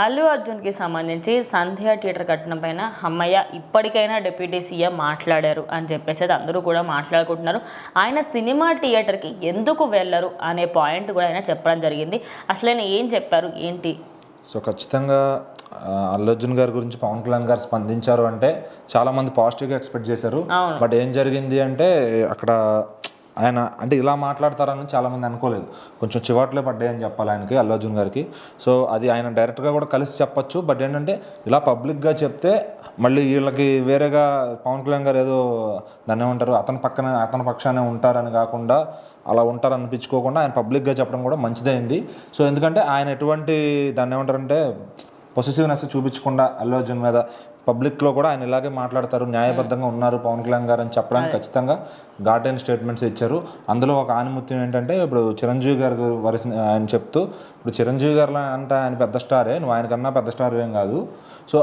అల్లు అర్జున్కి సంబంధించి సంధ్య థియేటర్ కట్టడం పైన అమ్మయ్య ఇప్పటికైనా డిప్యూటీ సీఎం మాట్లాడారు అని చెప్పేసి అందరూ కూడా మాట్లాడుకుంటున్నారు. ఆయన సినిమా థియేటర్కి ఎందుకు వెళ్ళరు అనే పాయింట్ కూడా ఆయన చెప్పడం జరిగింది. అసలు ఆయన ఏం చెప్పారు ఏంటి? సో ఖచ్చితంగా అల్లు అర్జున్ గారి గురించి పవన్ కళ్యాణ్ గారు స్పందించారు అంటే చాలామంది పాజిటివ్గా ఎక్స్పెక్ట్ చేశారు. బట్ ఏం జరిగింది అంటే అక్కడ ఆయన అంటే ఇలా మాట్లాడతారని చాలామంది అనుకోలేదు. కొంచెం చివాట్లే పడ్డాయని చెప్పాలి ఆయనకి, అల్లు అర్జున్ గారికి. సో అది ఆయన డైరెక్ట్గా కూడా కలిసి చెప్పచ్చు. బట్ ఏంటంటే ఇలా పబ్లిక్గా చెప్తే మళ్ళీ వీళ్ళకి వేరేగా పవన్ కళ్యాణ్ గారు ఏదో దాన్ని ఏమంటారు అతని పక్షానే ఉంటారని కాకుండా అలా ఉంటారు అనిపించుకోకుండా ఆయన పబ్లిక్గా చెప్పడం కూడా మంచిదైంది. సో ఎందుకంటే ఆయన ఎటువంటి దాన్ని ఏమంటారంటే పొసెసివ్నెస్ చూపించకుండా అల్లు అర్జున్ మీద పబ్లిక్లో కూడా ఆయన ఇలాగే మాట్లాడతారు, న్యాయబద్ధంగా ఉన్నారు పవన్ కళ్యాణ్ గారు అని చెప్పడానికి ఖచ్చితంగా ఘాటైన స్టేట్మెంట్స్ ఇచ్చారు. అందులో ఒక ఆనిముత్యం ఏంటంటే ఇప్పుడు చిరంజీవి గారు ఆయన చెప్తూ, ఇప్పుడు చిరంజీవి గారు అంటే ఆయన పెద్ద స్టారే, నువ్వు ఆయనకన్నా పెద్ద స్టార్ ఏం కాదు. సో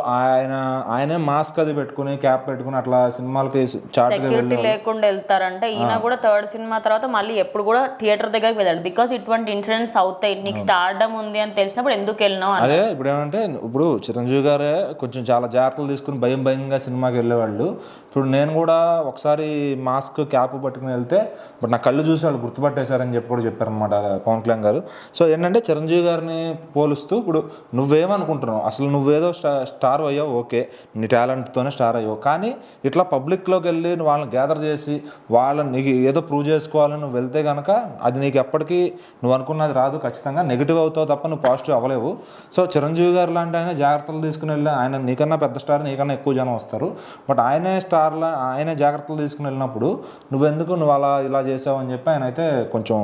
ఆయనే మాస్క్ అది పెట్టుకుని క్యాప్ పెట్టుకుని అట్లా సినిమాలకి సెక్యూరిటీ లేకుండా వెళ్తారంటే ఈయన కూడా థర్డ్ సినిమా తర్వాత మళ్ళీ ఎప్పుడు కూడా థియేటర్ దగ్గరికి వెళ్ళాడు. బికాస్ ఇటువంటి ఇన్సిడెంట్స్ అవుతాయి, నీకు స్టార్డమ్ ఉంది అని తెలిసినప్పుడు ఎందుకు వెళ్ళినావు? అదే ఇప్పుడు ఏమంటే ఇప్పుడు చిరంజీవి గారే కొంచెం చాలా జాగ్రత్తలు తీసుకుని భయంగా సినిమాకి వెళ్ళేవాళ్ళు. ఇప్పుడు నేను కూడా ఒకసారి మాస్క్ క్యాప్ పట్టుకుని వెళ్తే బట్ నా కళ్ళు చూసి వాళ్ళు గుర్తుపట్టేశారని చెప్పి కూడా చెప్పారనమాట పవన్ కళ్యాణ్ గారు. సో ఏంటంటే చిరంజీవి గారిని పోలుస్తూ ఇప్పుడు నువ్వేమనుకుంటున్నావు, అసలు నువ్వేదో స్టార్ అయ్యావు, ఓకే నీ టాలెంట్తోనే స్టార్ అయ్యావు, కానీ ఇట్లా పబ్లిక్లోకి వెళ్ళి నువ్వు వాళ్ళని గ్యాదర్ చేసి వాళ్ళని నీకు ఏదో ప్రూవ్ చేసుకోవాలని నువ్వు వెళ్తే కనుక అది నీకు ఎప్పటికీ నువ్వు అనుకున్నది రాదు. ఖచ్చితంగా నెగిటివ్ అవుతావు తప్ప నువ్వు పాజిటివ్ అవ్వలేవు. సో చిరంజీవి గారు లాంటి ఆయన జాగ్రత్తలు తీసుకుని వెళ్ళి ఆయన నీకన్నా పెద్ద స్టార్, నీకన్నా ఎక్కువ జనం వస్తారు. బట్ ఆయనే జాగ్రత్తలు తీసుకుని వెళ్ళినప్పుడు నువ్వు అలా ఇలా చేసావు అని చెప్పి ఆయన అయితే కొంచెం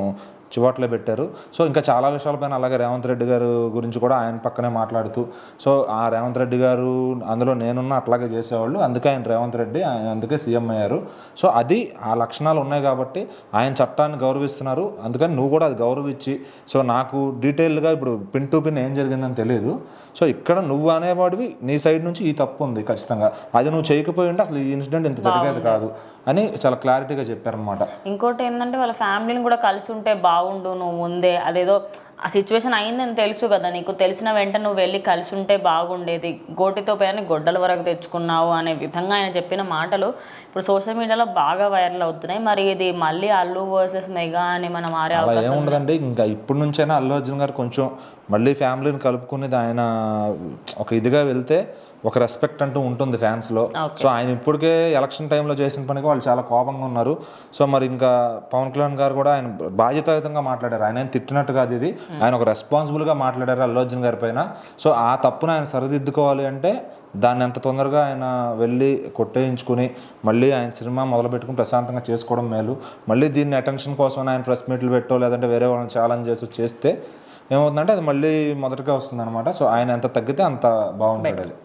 చివాట్లే పెట్టారు. సో ఇంకా చాలా విషయాలపైన అలాగే రేవంత్ రెడ్డి గారు గురించి కూడా ఆయన పక్కనే మాట్లాడుతూ, సో ఆ రేవంత్ రెడ్డి గారు అందులో నేనున్న అట్లాగే చేసేవాళ్ళు, అందుకే ఆయన రేవంత్ రెడ్డి అందుకే సీఎం అయ్యారు. సో అది ఆ లక్షణాలు ఉన్నాయి కాబట్టి ఆయన చట్టాన్ని గౌరవిస్తున్నారు. అందుకని నువ్వు కూడా అది గౌరవించి, సో నాకు డీటెయిల్గా ఇప్పుడు పిన్ టు పిన్ ఏం జరిగిందని తెలియదు. సో ఇక్కడ నువ్వు అనేవాడివి నీ సైడ్ నుంచి ఈ తప్పు ఉంది ఖచ్చితంగా, అది నువ్వు చేయకపోయి ఉంటే అసలు ఈ ఇన్సిడెంట్ ఇంత జరిగేది కాదు అని చాలా క్లారిటీగా చెప్పారనమాట. ఇంకోటి ఏంటంటే వాళ్ళ ఫ్యామిలీని కూడా కలిసి ఉంటే బాగుండు, నువ్వు ముందే అదేదో ఆ సిచ్యువేషన్ అయిందని తెలుసు కదా, నీకు తెలిసిన వెంటనే నువ్వు వెళ్ళి కలిసి ఉంటే బాగుండేది, గోటితో పోయాని గొడ్డల వరకు తెచ్చుకున్నావు అనే విధంగా ఆయన చెప్పిన మాటలు ఇప్పుడు సోషల్ మీడియాలో బాగా వైరల్ అవుతున్నాయి. మరి ఇది మళ్ళీ అల్లు వర్సెస్ మెగా అని మనం మారే అవకాశం ఏముండదండి. ఇంకా ఇప్పటి నుంచైనా అల్లు అర్జున్ గారు కొంచెం మళ్ళీ ఫ్యామిలీని కలుపుకునేది ఆయన ఒక ఇదిగా వెళ్తే ఒక రెస్పెక్ట్ అంటూ ఉంటుంది ఫ్యాన్స్లో. సో ఆయన ఇప్పటికే ఎలక్షన్ టైంలో చేసిన పనికి వాళ్ళు చాలా కోపంగా ఉన్నారు. సో మరి ఇంకా పవన్ కళ్యాణ్ గారు కూడా ఆయన బాధ్యతాయుతంగా మాట్లాడారు, ఆయన తిట్టినట్టు కాదు ఇది, ఆయన ఒక రెస్పాన్సిబుల్గా మాట్లాడారు అల్లు అర్జున్ గారి పైన. సో ఆ తప్పును ఆయన సరిదిద్దుకోవాలి అంటే దాన్ని ఎంత తొందరగా ఆయన వెళ్ళి కొట్టేయించుకుని మళ్ళీ ఆయన సినిమా మొదలుపెట్టుకుని ప్రశాంతంగా చేసుకోవడం మేలు. మళ్ళీ దీన్ని అటెన్షన్ కోసం ఆయన ప్రెస్ మీట్లు పెట్టో లేదంటే వేరే వాళ్ళని ఛాలెంజ్ చేస్తే ఏమవుతుందంటే అది మళ్ళీ మొదటిగా వస్తుంది అనమాట. సో ఆయన ఎంత తగ్గితే అంత బాగుంటాడు.